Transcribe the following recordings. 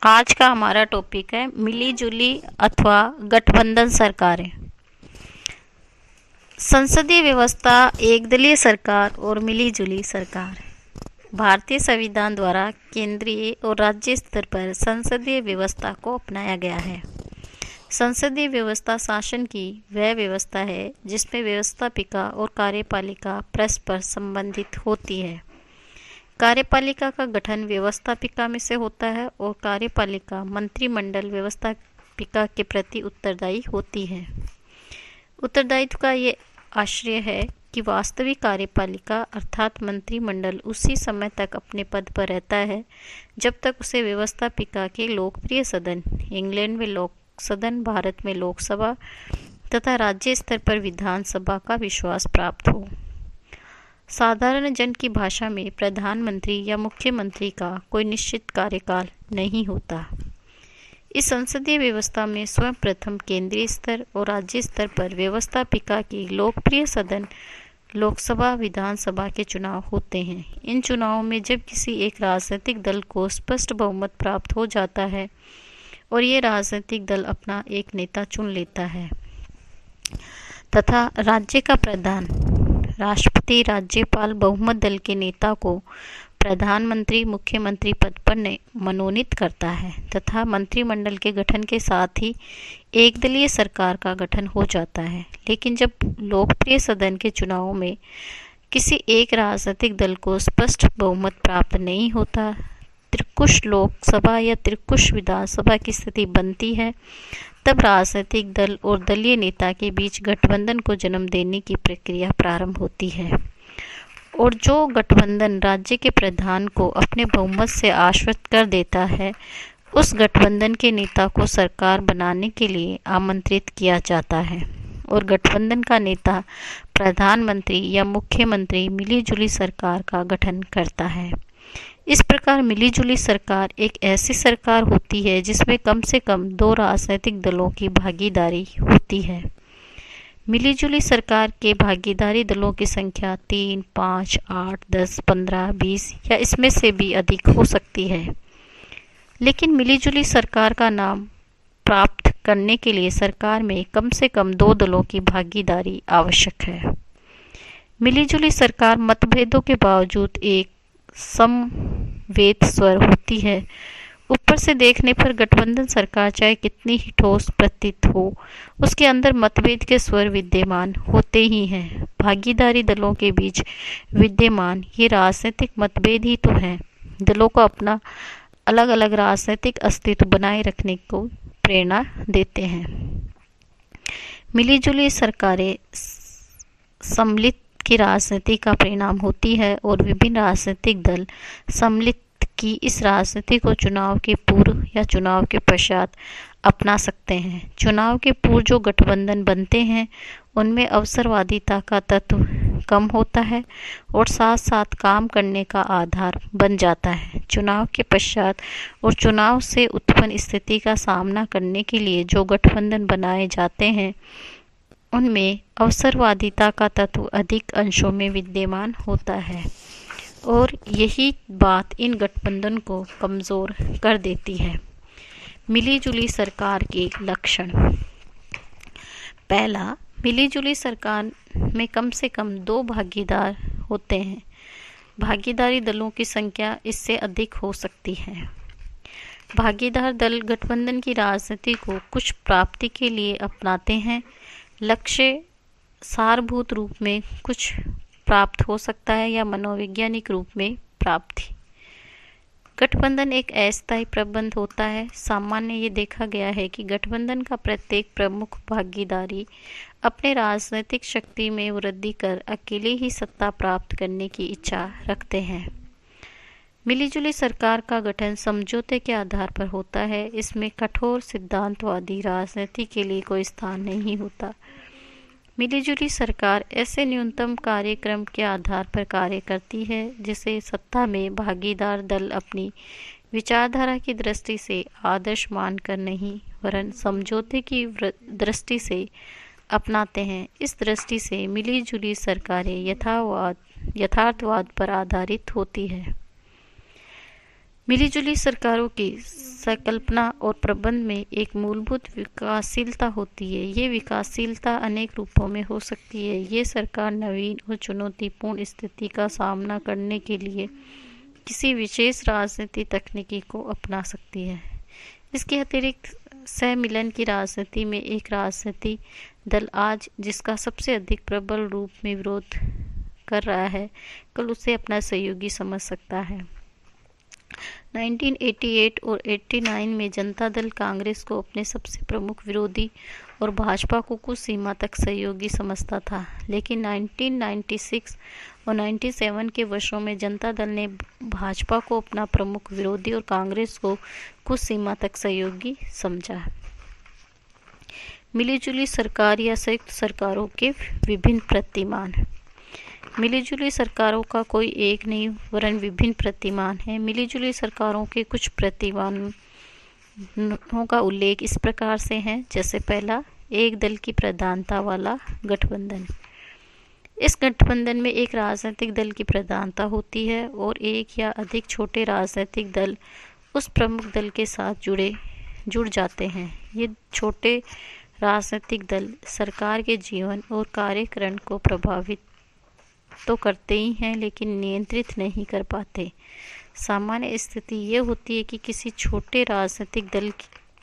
आज का हमारा टॉपिक है मिली जुली अथवा गठबंधन सरकारें। संसदीय व्यवस्था, एकदलीय सरकार और मिली जुली सरकार। भारतीय संविधान द्वारा केंद्रीय और राज्य स्तर पर संसदीय व्यवस्था को अपनाया गया है। संसदीय व्यवस्था शासन की वह व्यवस्था है जिसमें व्यवस्थापिका और कार्यपालिका परस्पर संबंधित होती है। कार्यपालिका का गठन व्यवस्थापिका में से होता है और कार्यपालिका मंत्रिमंडल व्यवस्थापिका के प्रति उत्तरदायी होती है। उत्तरदायित्व का ये आशय है कि वास्तविक कार्यपालिका अर्थात मंत्रिमंडल उसी समय तक अपने पद पर रहता है जब तक उसे व्यवस्थापिका के लोकप्रिय सदन, इंग्लैंड में लोक सदन, भारत में लोकसभा तथा राज्य स्तर पर विधानसभा का विश्वास प्राप्त हो। साधारण जन की भाषा में प्रधानमंत्री या मुख्यमंत्री का कोई निश्चित कार्यकाल नहीं होता। इस संसदीय व्यवस्था में स्वयं प्रथम केंद्रीय स्तर और राज्य स्तर पर व्यवस्थापिका की लोकप्रिय सदन, लोकसभा, विधानसभा के चुनाव होते हैं। इन चुनावों में जब किसी एक राजनीतिक दल को स्पष्ट बहुमत प्राप्त हो जाता है और ये राजनीतिक दल अपना एक नेता चुन लेता है तथा राज्य का प्रधान, राष्ट्रपति, राज्यपाल बहुमत दल के नेता को प्रधानमंत्री, मुख्यमंत्री पद पर मनोनीत करता है तथा मंत्रिमंडल के गठन के साथ ही एकदलीय सरकार का गठन हो जाता है। लेकिन जब लोकप्रिय सदन के चुनावों में किसी एक राजनीतिक दल को स्पष्ट बहुमत प्राप्त नहीं होता, त्रिकुश लोकसभा या त्रिकुश विधानसभा की स्थिति बनती है, तब राजनीतिक दल और दलीय नेता के बीच गठबंधन को जन्म देने की प्रक्रिया प्रारंभ होती है और जो गठबंधन राज्य के प्रधान को अपने बहुमत से आश्वस्त कर देता है, उस गठबंधन के नेता को सरकार बनाने के लिए आमंत्रित किया जाता है और गठबंधन का नेता प्रधानमंत्री या मुख्यमंत्री मिलीजुली सरकार का गठन करता है। इस प्रकार मिलीजुली सरकार एक ऐसी सरकार होती है जिसमें कम से कम दो राजनीतिक दलों की भागीदारी होती है। मिलीजुली सरकार के भागीदारी दलों की संख्या 3, 5, 8, 10, 15, 20 या इसमें से भी अधिक हो सकती है। लेकिन मिलीजुली सरकार का नाम प्राप्त करने के लिए सरकार में कम से कम दो दलों की भागीदारी आवश्यक है। मिलीजुली सरकार मतभेदों के बावजूद एक समवेत स्वर होती है। ऊपर से देखने पर गठबंधन सरकार चाहे कितनी ही ठोस प्रतीत हो, उसके अंदर मतभेद के स्वर विद्यमान होते ही हैं। भागीदारी दलों के बीच विद्यमान ये राजनीतिक मतभेद ही तो हैं दलों को अपना अलग अलग राजनीतिक अस्तित्व बनाए रखने को प्रेरणा देते हैं। मिलीजुली सरकारें सम्मिलित की राजनीति का परिणाम होती है और विभिन्न राजनीतिक दल सम्मिलित की इस राजनीति को चुनाव के पूर्व या चुनाव के पश्चात अपना सकते हैं। चुनाव के पूर्व जो गठबंधन बनते हैं उनमें अवसरवादिता का तत्व कम होता है और साथ साथ काम करने का आधार बन जाता है। चुनाव के पश्चात और चुनाव से उत्पन्न स्थिति का सामना करने के लिए जो गठबंधन बनाए जाते हैं उनमें अवसरवादिता का तत्व अधिक अंशों में विद्यमान होता है और यही बात इन गठबंधन को कमज़ोर कर देती है। मिलीजुली सरकार के लक्षण। पहला, मिलीजुली सरकार में कम से कम दो भागीदार होते हैं। भागीदारी दलों की संख्या इससे अधिक हो सकती है। भागीदार दल गठबंधन की राजनीति को कुछ प्राप्ति के लिए अपनाते हैं। लक्ष्य सारभूत रूप में कुछ प्राप्त हो सकता है या मनोवैज्ञानिक रूप में प्राप्ति। गठबंधन एक अस्थायी प्रबंध होता है। सामान्य ये देखा गया है कि गठबंधन का प्रत्येक प्रमुख भागीदारी अपने राजनीतिक शक्ति में वृद्धि कर अकेले ही सत्ता प्राप्त करने की इच्छा रखते हैं। मिलीजुली सरकार का गठन समझौते के आधार पर होता है। इसमें कठोर सिद्धांतवादी राजनीति के लिए कोई स्थान नहीं होता। मिलीजुली सरकार ऐसे न्यूनतम कार्यक्रम के आधार पर कार्य करती है जिसे सत्ता में भागीदार दल अपनी विचारधारा की दृष्टि से आदर्श मानकर नहीं वरन समझौते की दृष्टि से अपनाते हैं। इस दृष्टि से मिलीजुली सरकारें यथार्थवाद पर आधारित होती है। मिलीजुली सरकारों की संकल्पना और प्रबंध में एक मूलभूत विकासशीलता होती है। ये विकासशीलता अनेक रूपों में हो सकती है। ये सरकार नवीन और चुनौतीपूर्ण स्थिति का सामना करने के लिए किसी विशेष राजनीति तकनीकी को अपना सकती है। इसके अतिरिक्त सहमिलन की राजनीति में एक राजनीति दल आज जिसका सबसे अधिक प्रबल रूप में विरोध कर रहा है, कल उसे अपना सहयोगी समझ सकता है। 1988 और 89 में जनता दल कांग्रेस को अपने सबसे प्रमुख विरोधी और भाजपा को कुछ सीमा तक सहयोगी समझता था, लेकिन 1996 और 97 के वर्षों में जनता दल ने भाजपा को अपना प्रमुख विरोधी और कांग्रेस को कुछ सीमा तक सहयोगी समझा। मिलीजुली सरकार या संयुक्त सरकारों के विभिन्न प्रतिमान। मिलीजुली सरकारों का कोई एक नहीं वरन विभिन्न प्रतिमान है। मिलीजुली सरकारों के कुछ प्रतिमानों का उल्लेख इस प्रकार से है, जैसे पहला, एक दल की प्रधानता वाला गठबंधन। इस गठबंधन में एक राजनीतिक दल की प्रधानता होती है और एक या अधिक छोटे राजनीतिक दल उस प्रमुख दल के साथ जुड़ जाते हैं। ये छोटे राजनीतिक दल सरकार के जीवन और कार्यक्रम को प्रभावित तो करते ही हैं, लेकिन नियंत्रित नहीं कर पाते। सामान्य स्थिति ये होती है कि किसी छोटे राजनीतिक दल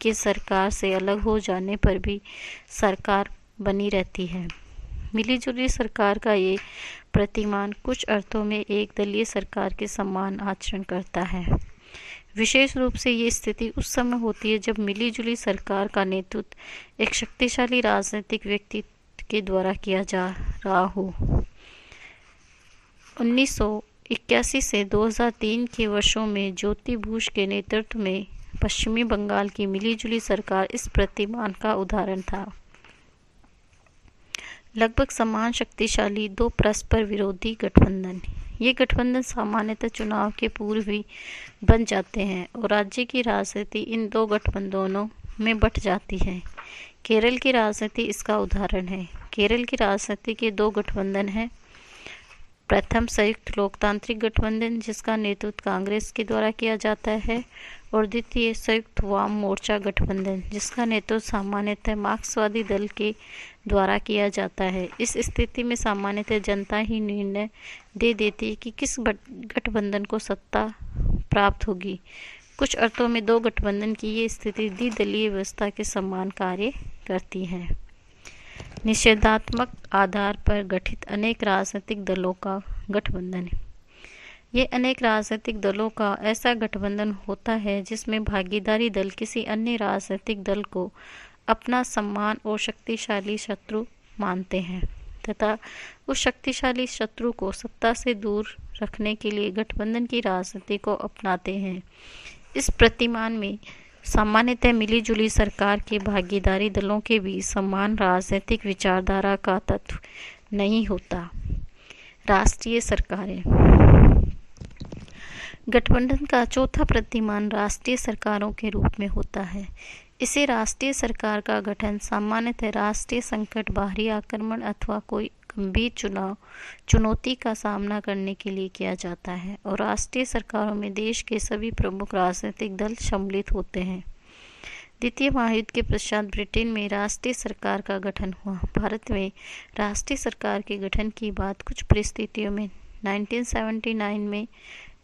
के सरकार से अलग हो जाने पर भी सरकार बनी रहती है। मिलीजुली सरकार का ये प्रतिमान कुछ अर्थों में एक दलीय सरकार के समान आचरण करता है। विशेष रूप से ये स्थिति उस समय होती है जब मिलीजुली सरकार का नेतृत्व एक शक्तिशाली राजनीतिक व्यक्ति के द्वारा किया जा रहा हो। 1981 से 2003 के वर्षों में ज्योति बसु के नेतृत्व में पश्चिमी बंगाल की मिलीजुली सरकार इस प्रतिमान का उदाहरण था। लगभग समान शक्तिशाली दो परस्पर विरोधी गठबंधन। ये गठबंधन सामान्यतः चुनाव के पूर्व ही बन जाते हैं और राज्य की राजनीति इन दो गठबंधनों में बंट जाती है। केरल की राजनीति इसका उदाहरण है। केरल की राजनीति के दो गठबंधन हैं। प्रथम संयुक्त लोकतांत्रिक गठबंधन जिसका नेतृत्व कांग्रेस के द्वारा किया जाता है और द्वितीय संयुक्त वाम मोर्चा गठबंधन जिसका नेतृत्व सामान्यतः मार्क्सवादी दल के द्वारा किया जाता है। इस स्थिति में सामान्यतः जनता ही निर्णय दे देती है कि किस गठबंधन को सत्ता प्राप्त होगी। कुछ अर्थों में दो गठबंधन की ये स्थिति द्विदलीय व्यवस्था के समान कार्य करती है। निषेधात्मक आधार पर गठित अनेक राजनीतिक दलों का गठबंधन। ये अनेक राजनीतिक दलों का ऐसा गठबंधन होता है जिसमें भागीदारी दल किसी अन्य राजनीतिक दल को अपना सम्मान और शक्तिशाली शत्रु मानते हैं तथा उस शक्तिशाली शत्रु को सत्ता से दूर रखने के लिए गठबंधन की राजनीति को अपनाते हैं। इस प्रतिमान में सामान्यतः मिलीजुली सरकार के भागीदारी दलों के बीच समान राजनीतिक विचारधारा का तत्व नहीं होता। राष्ट्रीय सरकारें। गठबंधन का चौथा प्रतिमान राष्ट्रीय सरकारों के रूप में होता है। इसे राष्ट्रीय सरकार का गठन सामान्यतः राष्ट्रीय संकट, बाहरी आक्रमण अथवा कोई गंभीर चुनौती का सामना करने के लिए किया जाता है और राष्ट्रीय सरकारों में देश के सभी प्रमुख राजनीतिक दल सम्मिलित होते हैं। द्वितीय महायुद्ध के पश्चात ब्रिटेन में राष्ट्रीय सरकार का गठन हुआ। भारत में राष्ट्रीय सरकार के गठन की बात कुछ परिस्थितियों में 1979 में,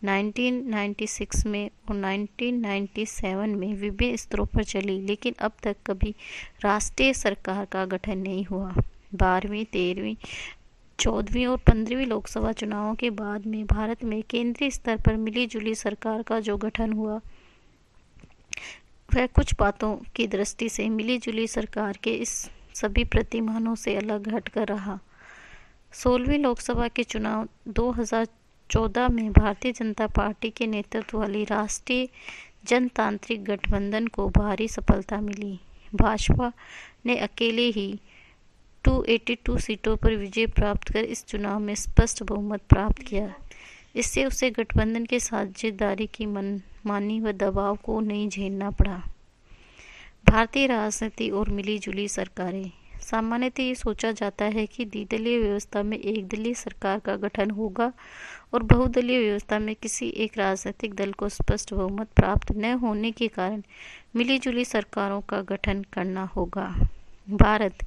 1996 में और 1997 में विभिन्न स्तरों पर चली, लेकिन अब तक कभी राष्ट्रीय सरकार का गठन नहीं हुआ। 12वीं, 13वीं, 14वीं और 15वीं लोकसभा चुनावों के बाद में भारत में केंद्रीय स्तर पर मिलीजुली सरकार का जो गठन हुआ वह कुछ बातों की दृष्टि से मिलीजुली सरकार के इस सभी प्रतिमानों से अलग हटकर रहा। 16वीं लोकसभा के चुनाव 2014 में भारतीय जनता पार्टी के नेतृत्व वाली राष्ट्रीय जनतांत्रिक गठबंधन को भारी सफलता मिली। भाजपा ने अकेले ही 282 सीटों पर विजय प्राप्त कर इस चुनाव में स्पष्ट बहुमत प्राप्त किया। इससे उसे गठबंधन के साझेदारी की मनमानी व दबाव को नहीं झेलना पड़ा। भारतीय राजनीति और मिलीजुली सरकारें। सामान्यतः ये सोचा जाता है कि द्विदलीय व्यवस्था में एक दलीय सरकार का गठन होगा और बहुदलीय व्यवस्था में किसी एक राजनीतिक दल को स्पष्ट बहुमत प्राप्त न होने के कारण मिलीजुली सरकारों का गठन करना होगा। भारत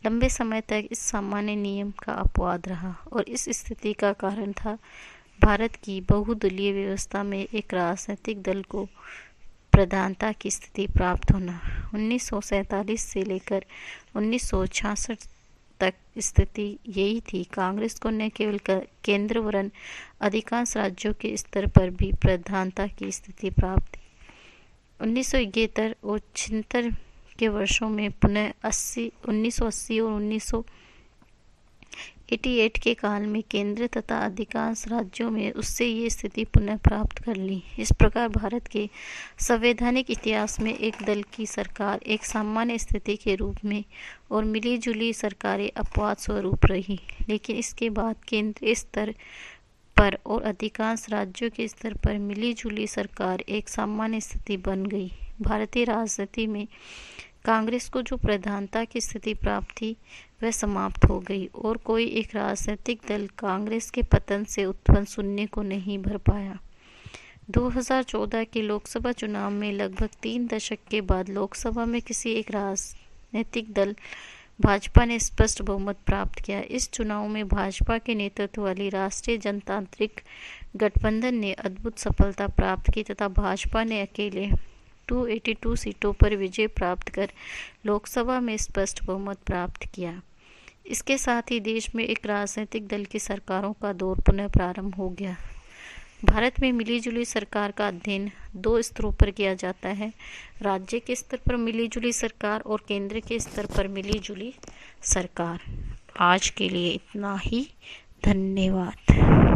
लंबे समय तक इस सामान्य नियम का अपवाद रहा और इस स्थिति का कारण था भारत की बहुदलीय व्यवस्था में एक राजनीतिक दल को प्रधानता की स्थिति प्राप्त होना। 1947 से लेकर 1966 तक स्थिति यही थी। कांग्रेस को न केवल केंद्र वरन अधिकांश राज्यों के स्तर पर भी प्रधानता की स्थिति प्राप्त थी। 1971 और 76 के वर्षों में पुनः 1980 और 1988 के काल में केंद्र तथा अधिकांश राज्यों में उससे ये स्थिति पुनः प्राप्त कर ली। इस प्रकार भारत के संवैधानिक इतिहास में एक दल की सरकार एक सामान्य स्थिति के रूप में और मिलीजुली सरकारें अपवाद स्वरूप रही, लेकिन इसके बाद केंद्रीय स्तर पर और अधिकांश राज्यों के स्तर पर मिलीजुली सरकार एक सामान्य स्थिति बन गई। भारतीय राजनीति में कांग्रेस को जो प्रधानता की स्थिति प्राप्त थी वह समाप्त हो गई और कोई एक राजनीतिक दल कांग्रेस के पतन से उत्पन्न शून्य को नहीं भर पाया। 2014 के लोकसभा चुनाव में लगभग 3 दशक के बाद लोकसभा में किसी एक राजनीतिक दल भाजपा ने स्पष्ट बहुमत प्राप्त किया। इस चुनाव में भाजपा के नेतृत्व वाली राष्ट्रीय जनतांत्रिक गठबंधन ने अद्भुत सफलता प्राप्त की तथा भाजपा ने अकेले 282 सीटों पर विजय प्राप्त कर लोकसभा में स्पष्ट बहुमत प्राप्त किया। इसके साथ ही देश में एक राजनीतिक दल की सरकारों का दौर पुनः प्रारंभ हो गया। भारत में मिलीजुली सरकार का अध्ययन 2 स्तरों पर किया जाता है, राज्य के स्तर पर मिलीजुली सरकार और केंद्र के स्तर पर मिलीजुली सरकार। आज के लिए इतना ही, धन्यवाद।